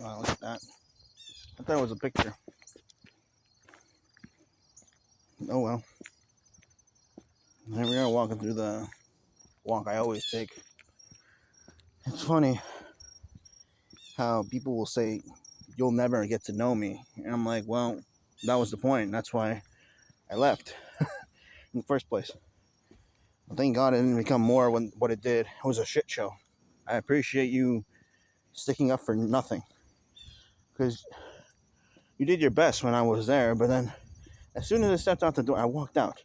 Wow, look at that. I thought it was a picture. Oh well. Here we are walking through the walk I always take. It's funny how people will say, you'll never get to know me. And I'm like, well, that was the point. That's why I left in the first place. Thank God it didn't become more when what it did. It was a shit show. I appreciate you sticking up for nothing. Because you did your best when I was there, but then as soon as I stepped out the door, I walked out.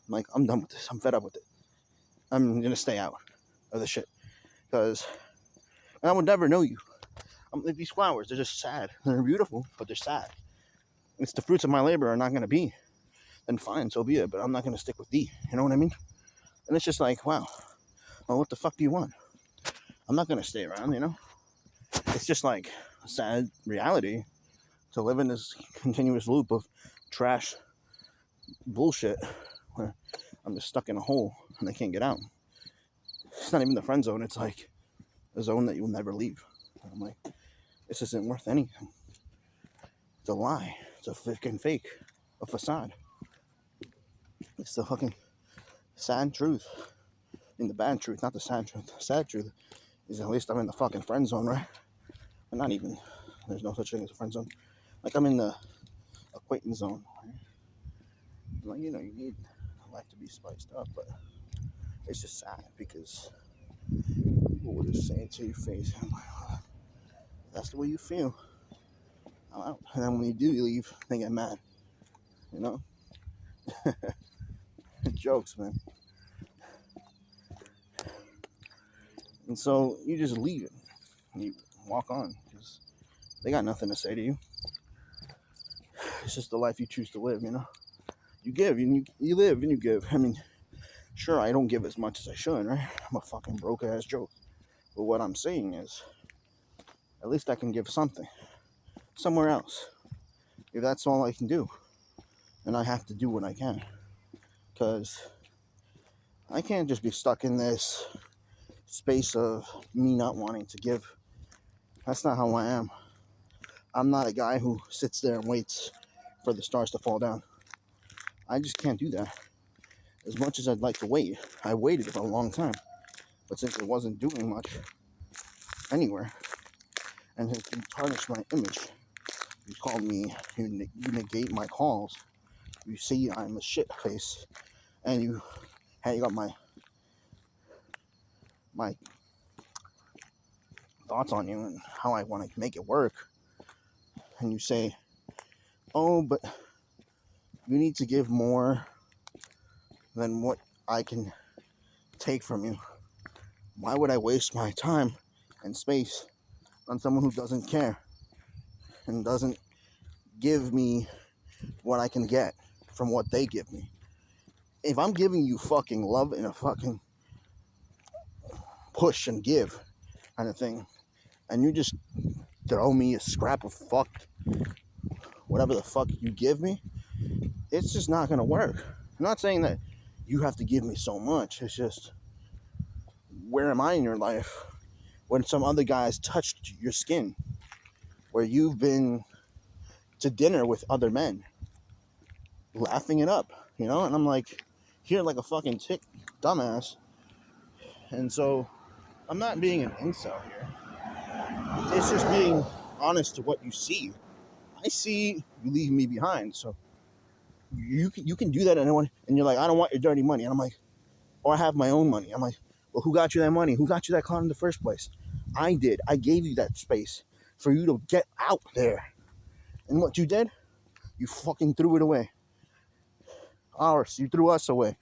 I'm like, I'm done with this. I'm fed up with it. I'm going to stay out of the shit. Because I would never know you. Like these flowers, they're just sad. They're beautiful, but they're sad. It's the fruits of my labor are not going to be. Then fine, so be it. But I'm not going to stick with thee. You know what I mean? And it's just like, wow. Well, what the fuck do you want? I'm not going to stay around, you know? It's just like a sad reality to live in this continuous loop of trash bullshit where I'm just stuck in a hole and I can't get out. It's not even the friend zone. It's like a zone that you'll never leave. I'm like, this isn't worth anything. It's a lie. It's a freaking fake. A facade. It's the fucking sad truth. The bad truth, not the sad truth. The sad truth is at least I'm in the fucking friend zone, right? But not even. There's no such thing as a friend zone. Like I'm in the acquaintance zone. Right? Like, you know, you need life to be spiced up, but it's just sad because people will just say it to your face. I'm like, oh, that's the way you feel. I'm out. And then when you do leave, they get mad. You know? Jokes, man. And so you just leave it. You walk on because they got nothing to say to you. It's just the life you choose to live, you know? You give and you live and you give. I mean, sure, I don't give as much as I should, right? I'm a fucking broke ass joke. But what I'm saying is, at least I can give something somewhere else. If that's all I can do. And I have to do what I can. Because I can't just be stuck in this space of me not wanting to give. That's not how I am. I'm not a guy who sits there and waits for the stars to fall down. I just can't do that. As much as I'd like to wait, I waited for a long time. But since it wasn't doing much anywhere, and has tarnished my image, you call me, you negate my calls, you see I'm a shit face, and you got my thoughts on you and how I want to make it work, and you say, oh, but you need to give more than what I can take from you. Why would I waste my time and space on someone who doesn't care and doesn't give me what I can get from what they give me? If I'm giving you fucking love and a fucking push and give kind of thing, and you just throw me a scrap of fuck, whatever the fuck you give me, it's just not gonna work. I'm not saying that you have to give me so much. It's just, where am I in your life when some other guys touched your skin, where you've been to dinner with other men, laughing it up, you know? And I'm like, here like a fucking tick dumbass. And so I'm not being an incel here. It's just being honest to what you see. I see you leaving me behind, so you can do that to anyone, and you're like, I don't want your dirty money. And I'm like, or I have my own money. I'm like, well, who got you that money? Who got you that car in the first place? I did. I gave you that space for you to get out there. And what you did? You fucking threw it away. You threw us away.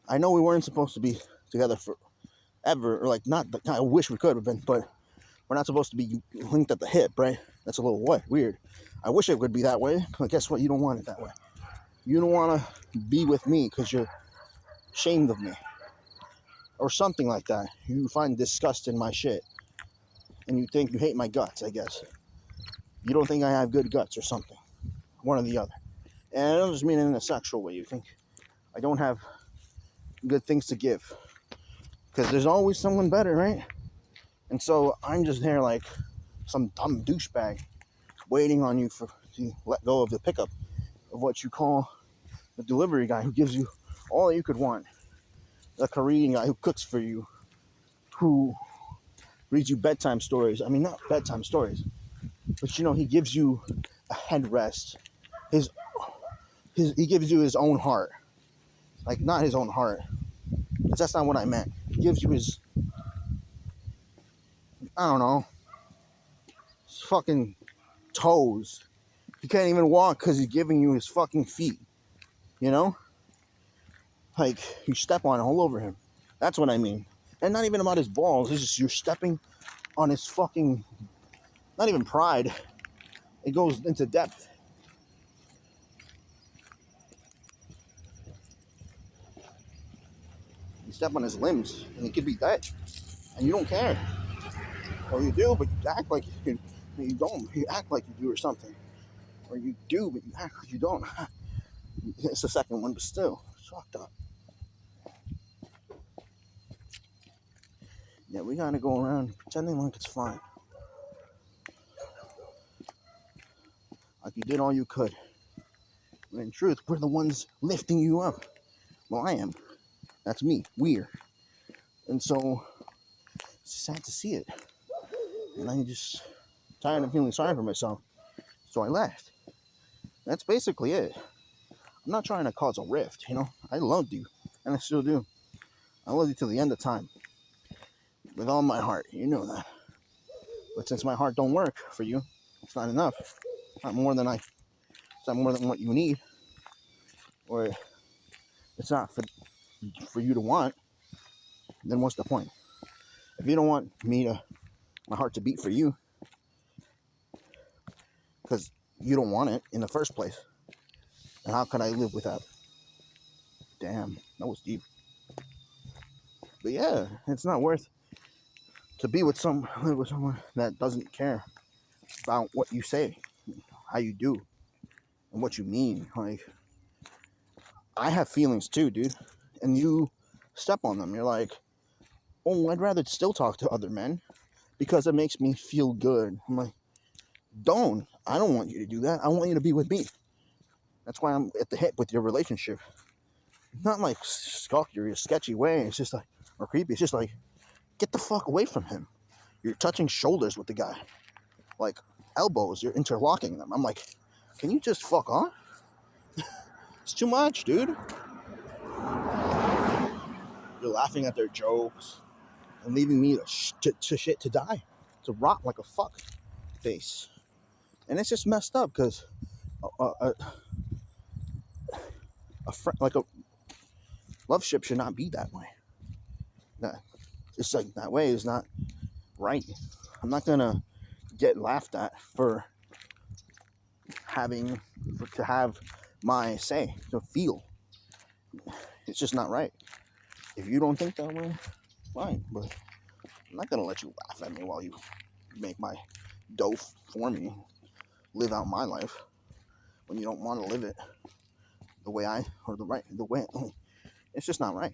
I know we weren't supposed to be together forever, or like, not, I wish we could have been, but we're not supposed to be linked at the hip, right? That's a little weird. I wish it would be that way, but guess what? You don't want it that way. You don't want to be with me because you're ashamed of me. Or something like that. You find disgust in my shit. And you think you hate my guts, I guess. You don't think I have good guts or something. One or the other. And I don't just mean it in a sexual way. You think I don't have good things to give. Because there's always someone better, right? And so I'm just there like some dumb douchebag waiting on you to let go of the pickup of what you call the delivery guy who gives you all you could want. The Korean guy who cooks for you, who reads you bedtime stories. I mean, not bedtime stories, but he gives you a headrest. His he gives you his own heart, like not his own heart, because that's not what I meant. He gives you his, I don't know, his fucking toes. He can't even walk because he's giving you his fucking feet. You know, like you step on all over him. That's what I mean. And not even about his balls. It's just you're stepping on his fucking, not even pride. It goes into depth. You step on his limbs, and he could be dead, and you don't care. Or you do, but you act like you don't. You act like you do or something. Or you do, but you act like you don't. It's the second one, but still, it's fucked up. Yeah, we gotta go around pretending like it's fine. Like you did all you could. But in truth, we're the ones lifting you up. Well, I am. That's me. We're. And so, it's sad to see it. And I'm just tired of feeling sorry for myself. So I left. That's basically it. I'm not trying to cause a rift, I loved you. And I still do. I love you till the end of time. With all my heart. You know that. But since my heart don't work for you, it's not enough. It's not more than what you need. Or it's not for you to want, then what's the point? If you don't want my heart to beat for you, because you don't want it in the first place, then how can I live without? Damn, that was deep. But yeah, it's not worth to live with someone that doesn't care about what you say, how you do, and what you mean. Like, I have feelings too, dude, and you step on them. You're like, oh, I'd rather still talk to other men because it makes me feel good. I'm like, I don't want you to do that. I want you to be with me. That's why I'm at the hip with your relationship. Not like stalky or a sketchy way. It's just like, or creepy. It's just like, get the fuck away from him. You're touching shoulders with the guy. Like, elbows, you're interlocking them. I'm like, can you just fuck off? It's too much, dude. You're laughing at their jokes and leaving me to die. To rot like a fuck face. And it's just messed up because like a love ship should not be that way. That it's like that way is not right. I'm not gonna get laughed at to have my say, to feel. It's just not right. If you don't think that way, fine. But I'm not gonna let you laugh at me while you make my dough for me, live out my life when you don't want to live it the way it's just not right.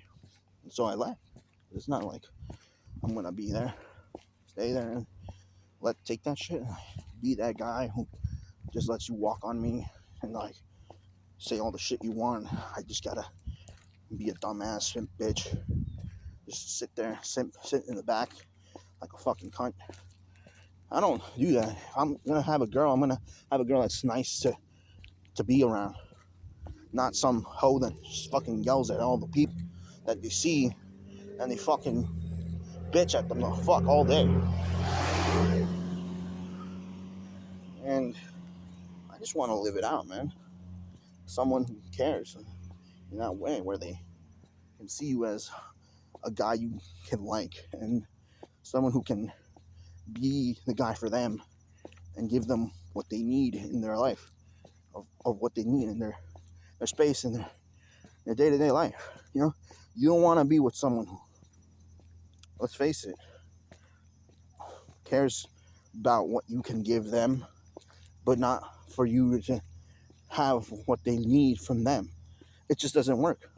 So I left. It's not like I'm gonna be there, stay there, and take that shit. Be that guy who just lets you walk on me and like say all the shit you want. I just gotta be a dumbass simp bitch. Just sit there, sit in the back like a fucking cunt. I don't do that. If I'm gonna have a girl, I'm gonna have a girl that's nice to be around. Not some hoe that just fucking yells at all the people that they see and they fucking bitch at them the fuck all day. And I just want to live it out, man. Someone who cares in that way, where they can see you as a guy you can like, and someone who can be the guy for them and give them what they need in their life, of what they need in their space in their day-to-day life. You don't want to be with someone who, let's face it, cares about what you can give them, but not for you to have what they need from them. It just doesn't work.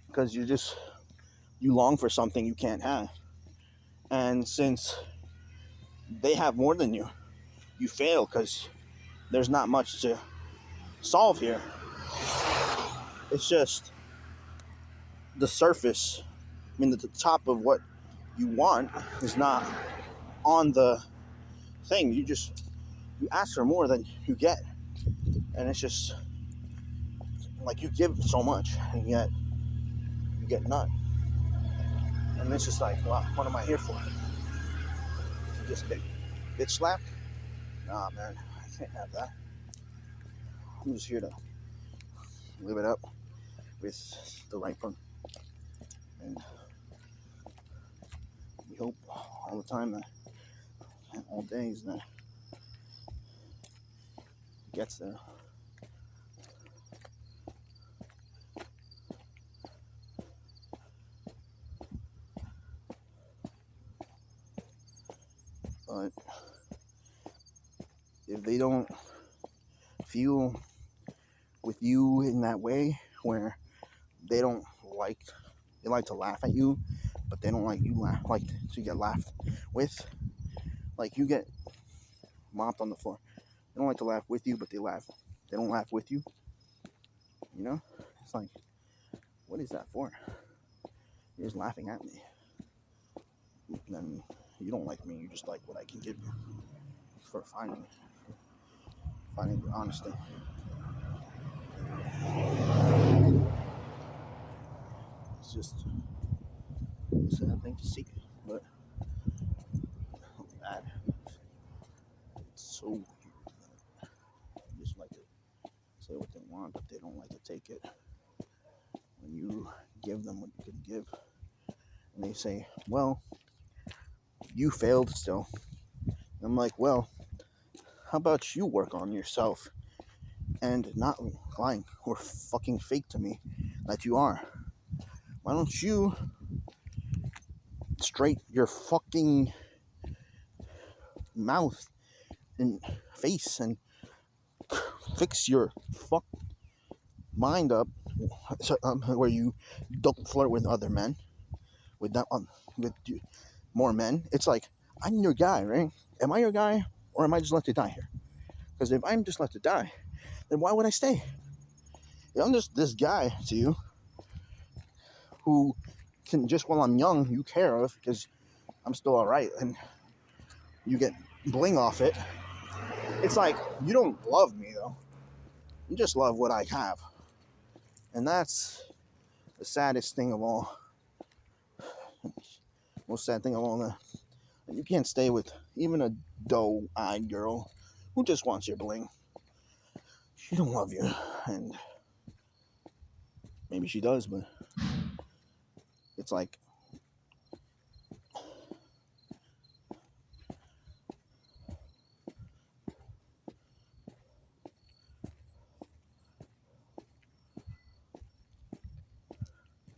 Because you long for something you can't have. And since they have more than you, you fail because there's not much to solve here. It's just the surface. I mean, the top of what you want is not on the thing. You ask for more than you get, and it's just like you give so much, and yet you get none. And it's just like, well, what am I here for? To just get bitch slapped? Nah, man, I can't have that. I'm just here to live it up with the right one, and we hope all the time that all days that it gets there. But if they don't feel with you in that way, where they don't like, they like to laugh at you, but they don't like you like to get laughed with. Like you get mopped on the floor. They don't like to laugh with you, but they laugh. They don't laugh with you. You know, it's like, what is that for? You're just laughing at me. Then you don't like me. You just like what I can give you for finding your honesty. It's just a sad thing to see, but bad. It's so weird. They just like to say what they want, but they don't like to take it. When you give them what you can give, and they say, well, you failed still. I'm like, well, how about you work on yourself and not lying or fucking fake to me that you are? Why don't you straight your fucking mouth and face and fix your fuck mind up, where you don't flirt with other men, with that, with more men. It's like, I'm your guy, right? Am I your guy, or am I just left to die here? Because if I'm just left to die, then why would I stay? If I'm just this guy to you, who can just, while I'm young, you care of because I'm still alright, and you get bling off it. It's like, you don't love me though. You just love what I have. And that's the saddest thing of all. Most sad thing of all. You can't stay with even a doe-eyed girl who just wants your bling. She don't love you. And maybe she does, but it's like,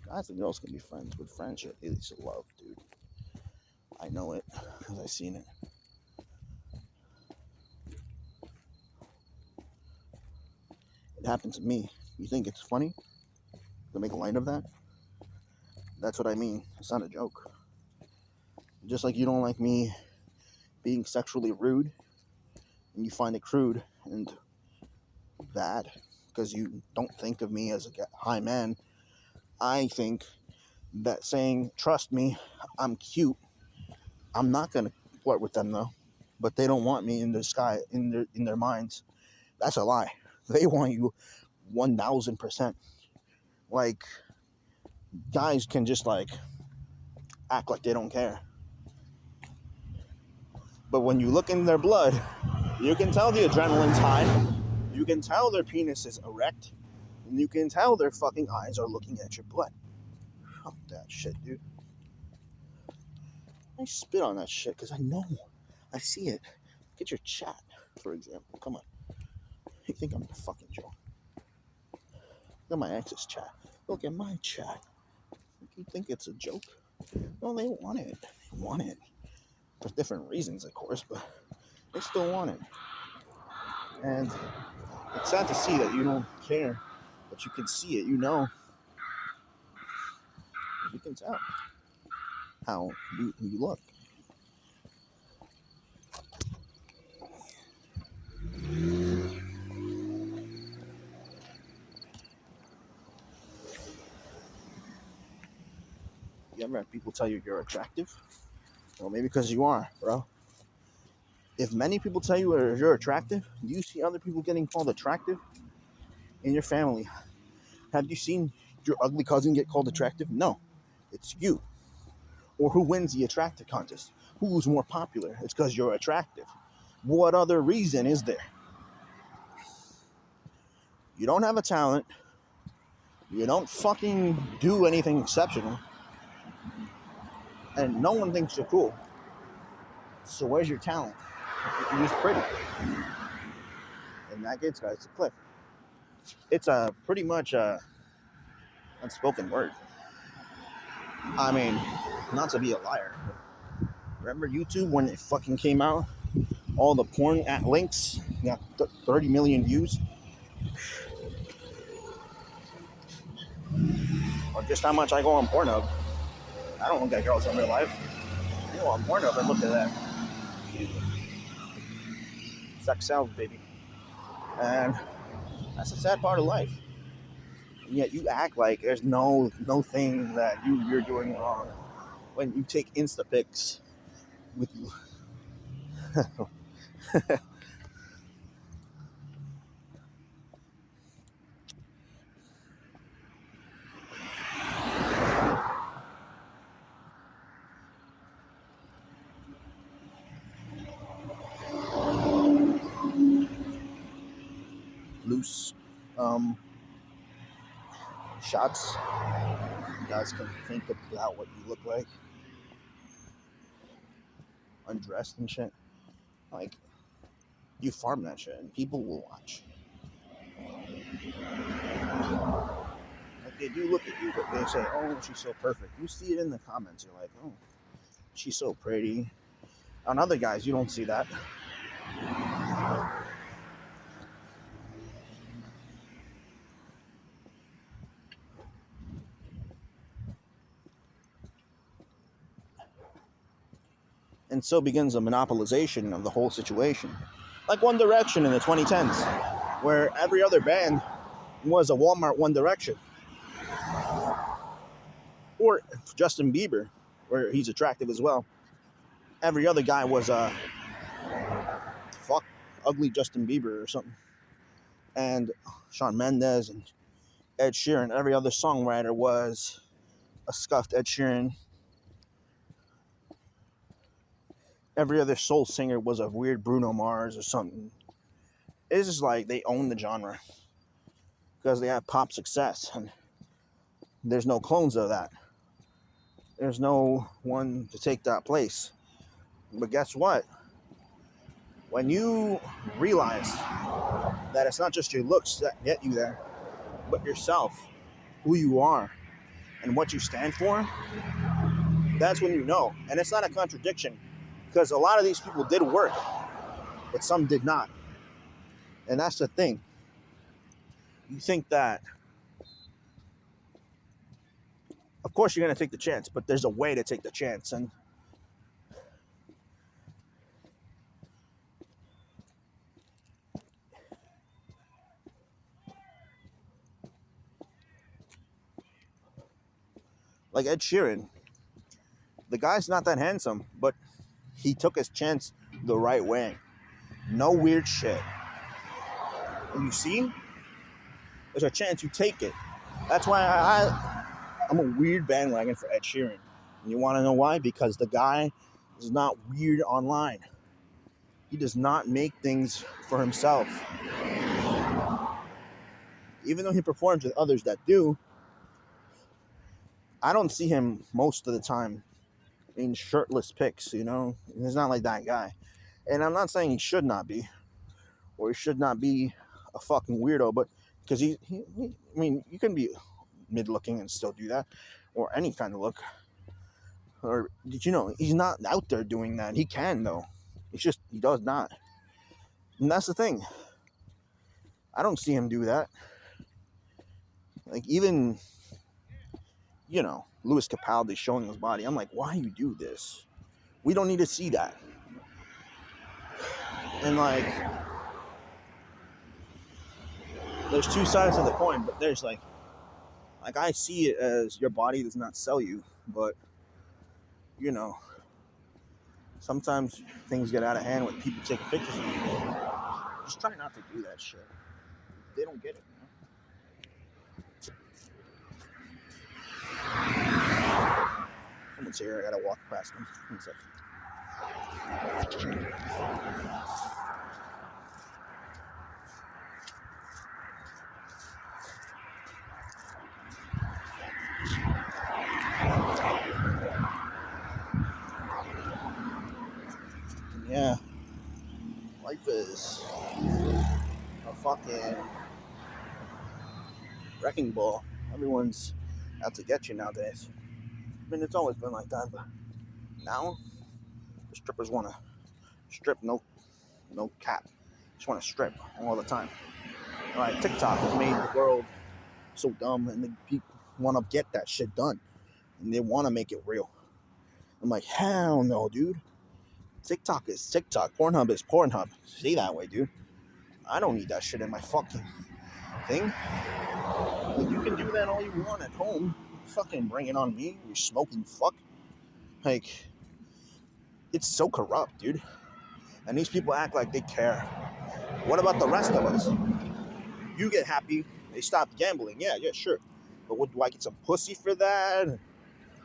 guys and girls can be friends, but friendship is love, dude. I know it because I've seen it. It happened to me. You think it's funny to make light of that? That's what I mean. It's not a joke. Just like you don't like me being sexually rude, and you find it crude and bad because you don't think of me as a high man. I think that saying, trust me, I'm cute. I'm not gonna flirt with them though, but they don't want me in the sky, in their minds. That's a lie. They want you 1,000%. Like, guys can just like act like they don't care, but when you look in their blood, you can tell the adrenaline's high. You can tell their penis is erect, and you can tell their fucking eyes are looking at your butt. Fuck that shit, dude. I spit on that shit because I know. I see it. Get your chat, for example. Come on. You think I'm a fucking joke? Look at my ex's chat. Look at my chat. You think it's a joke? No, they want it. They want it. For different reasons, of course, but they still want it. And it's sad to see that you don't care, but you can see it. You know. You can tell how you look. if people tell you you're attractive? Well, maybe because you are, bro. If many people tell you you're attractive, do you see other people getting called attractive in your family? Have you seen your ugly cousin get called attractive? No, it's you. Or who wins the attractive contest? Who's more popular? It's because you're attractive. What other reason is there? You don't have a talent. You don't fucking do anything exceptional. And no one thinks you're cool. So where's your talent? You're just pretty. And that gets guys to cliff. It's a pretty much a unspoken word. I mean, not to be a liar. Remember YouTube when it fucking came out? All the porn at links got 30 million views. Or just how much I go on Pornhub. I don't look at girls in real life. I go on Pornhub and look at that. Sex sells, baby. And that's a sad part of life. And yet you act like there's no thing that you're doing wrong when you take Insta pics with you. Loose shots. You guys can think about what you look like. Undressed and shit. Like, you farm that shit and people will watch. Like, they do look at you, but they say, oh, she's so perfect. You see it in the comments. You're like, oh, she's so pretty. On other guys, you don't see that. And so begins a monopolization of the whole situation. Like One Direction in the 2010s, where every other band was a Walmart One Direction. Or Justin Bieber, where he's attractive as well. Every other guy was a ugly Justin Bieber or something. And Shawn Mendes and Ed Sheeran, every other songwriter was a scuffed Ed Sheeran. Every other soul singer was a weird Bruno Mars or something. It's just like they own the genre because they have pop success, and there's no clones of that. There's no one to take that place. But guess what? When you realize that it's not just your looks that get you there, but yourself, who you are, and what you stand for, that's when you know. And it's not a contradiction, because a lot of these people did work, but some did not. And that's the thing. You think that, of course you're going to take the chance, but there's a way to take the chance. And like Ed Sheeran, the guy's not that handsome, but he took his chance the right way. No weird shit. And you see, there's a chance you take it. That's why I'm a weird bandwagon for Ed Sheeran. And you want to know why? Because the guy is not weird online. He does not make things for himself. Even though he performs with others that do, I don't see him most of the time in shirtless pics, you know? He's not like that guy. And I'm not saying he should not be, or he should not be a fucking weirdo, but because I mean, you can be mid-looking and still do that, or any kind of look. Or did you know he's not out there doing that? He can though. It's just he does not. And that's the thing. I don't see him do that. Like even, you know, Louis Capaldi showing his body. I'm like, why you do this? We don't need to see that. And like, there's two sides of the coin, but there's like I see it as your body does not sell you, but you know, sometimes things get out of hand when people take pictures of you. Just try not to do that shit. They don't get it. Someone's here. I gotta walk past them. One second. Yeah, life is a fucking wrecking ball. Everyone's out to get you nowadays. I mean, it's always been like that, but now the strippers want to strip, no cap. Just want to strip all the time. All right, TikTok has made the world so dumb, and the people want to get that shit done, and they want to make it real. I'm like, hell no, dude. TikTok is TikTok. Pornhub is Pornhub. See that way, dude. I don't need that shit in my fucking thing. Like, you can do that all you want at home. Fucking bring it on me, you smoking fuck. Like, it's so corrupt, dude. And these people act like they care. What about the rest of us? You get happy, they stop gambling. Yeah, sure. But what, do I get some pussy for that?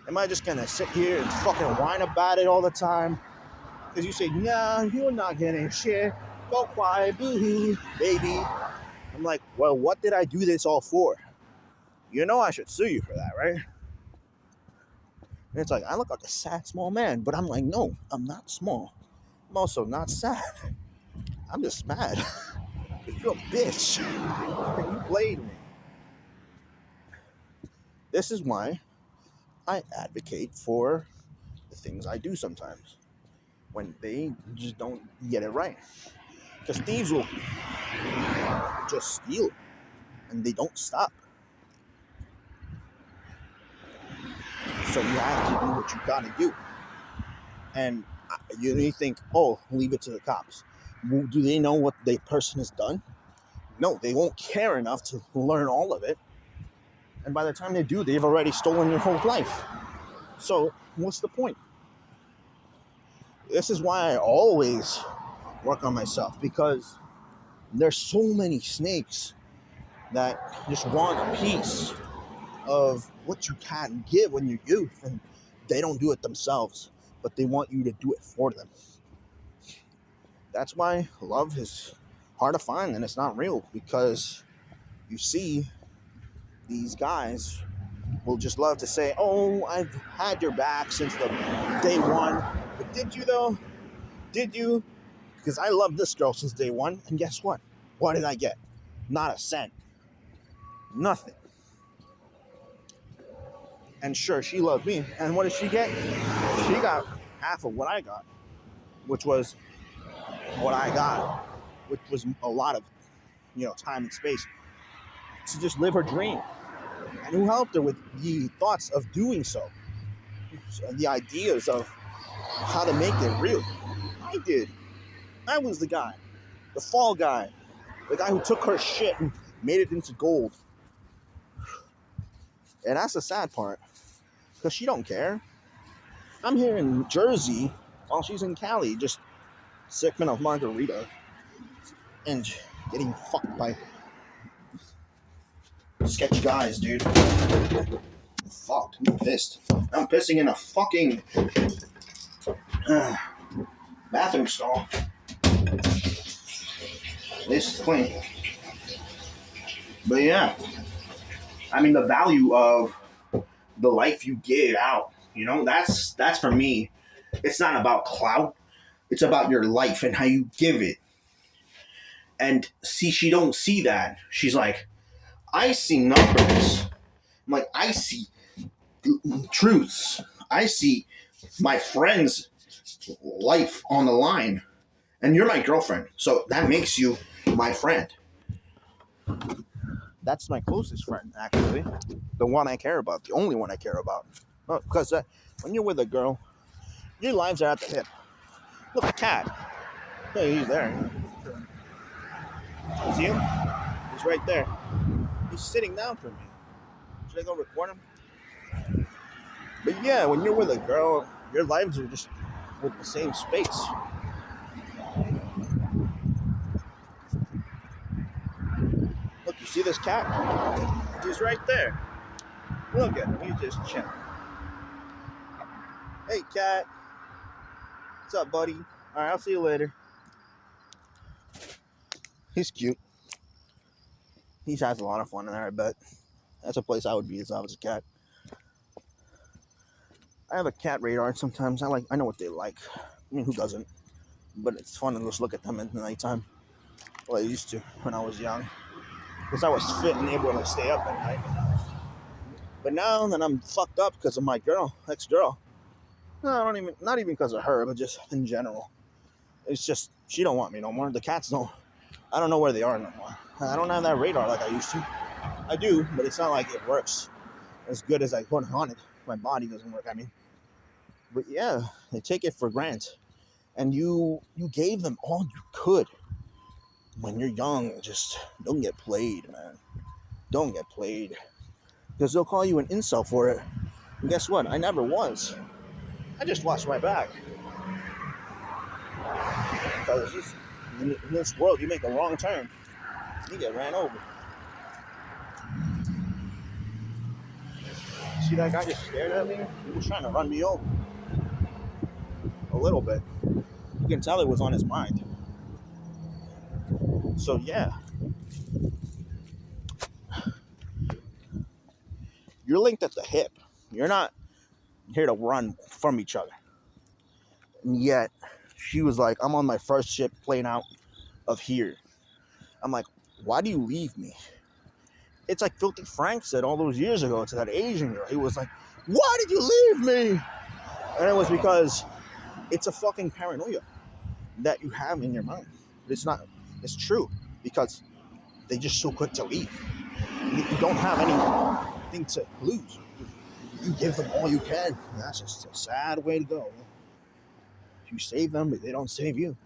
Am I just gonna sit here and fucking whine about it all the time? Because you say, nah, you're not getting shit. Go quiet, boo-hoo, baby. I'm like, well, what did I do this all for? You know I should sue you for that, right? And it's like, I look like a sad, small man. But I'm like, no, I'm not small. I'm also not sad. I'm just mad. You're a bitch. And you played me. This is why I advocate for the things I do sometimes. When they just don't get it right. Because thieves will just steal. And they don't stop. So you have to do what you gotta do. And you think, oh, leave it to the cops. Do they know what the person has done? No, they won't care enough to learn all of it. And by the time they do, they've already stolen your whole life. So what's the point? This is why I always work on myself, because there's so many snakes that just want a piece of what you can give when you're youth, and they don't do it themselves, but they want you to do it for them. That's why love is hard to find and it's not real, because you see these guys will just love to say, oh, I've had your back since the day one. But did you though? Did you? Because I loved this girl since day one, and guess what? What did I get? Not a cent. Nothing. And sure, she loved me. And what did she get? She got half of what I got, which was what I got, which was a lot of, time and space to just live her dream. And who helped her with the thoughts of doing so, the ideas of how to make it real? I did. I was the guy, the fall guy, the guy who took her shit and made it into gold. And that's the sad part, because she don't care. I'm here in Jersey while she's in Cali, just sipping a margarita and getting fucked by sketchy guys, dude. Fuck, I'm pissed. I'm pissing in a fucking bathroom stall. This is clean. But yeah, I mean, the value of the life you give out, that's for me. It's not about clout. It's about your life and how you give it. And see, she don't see that. She's like, I see numbers. I'm like, I see truths. I see my friend's life on the line. And you're my girlfriend. So that makes you my friend. That's my closest friend, actually. The one I care about. The only one I care about. Because when you're with a girl, your lives are at the hip. Look, Cat. Hey, he's there. See him? He's right there. He's sitting down for me. Should I go record him? But yeah, when you're with a girl, Your lives are just with the same space. Look, you see this cat? He's right there. Look at him. He's just chilling. Hey, cat. What's up, buddy? All right, I'll see you later. He's cute. He has a lot of fun in there, I bet. That's a place I would be if I was a cat. I have a cat radar sometimes. I know what they like. I mean, who doesn't? But it's fun to just look at them at the nighttime. Well, I used to when I was young. Because I was fit and able to stay up at night. But now that I'm fucked up because of my ex-girl, no, not even because of her, but just in general. It's just, she don't want me no more. The cats don't, I don't know where they are no more. I don't have that radar like I used to. I do, but it's not like it works as good as I put on it. My body doesn't work, I mean. But yeah, they take it for granted. And you gave them all you could. When you're young, just don't get played, man. Don't get played. Because they'll call you an incel for it. And guess what? I never was. I just watched my back. Because in this world, you make a wrong turn, you get ran over. See that guy just stared at me? He was trying to run me over. A little bit. You can tell it was on his mind. So yeah. You're linked at the hip. You're not here to run from each other. And yet, she was like, I'm on my first ship plane out of here. I'm like, why do you leave me? It's like Filthy Frank said all those years ago to that Asian girl. He was like, why did you leave me? And it was because it's a fucking paranoia that you have in your mind. It's not, it's true. Because they just so quick to leave. You don't have anything to lose. You give them all you can. And that's just a sad way to go. You save them, but they don't save you.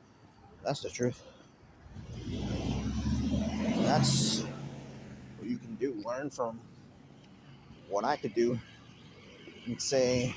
That's the truth. That's what you can do. Learn from what I could do and say,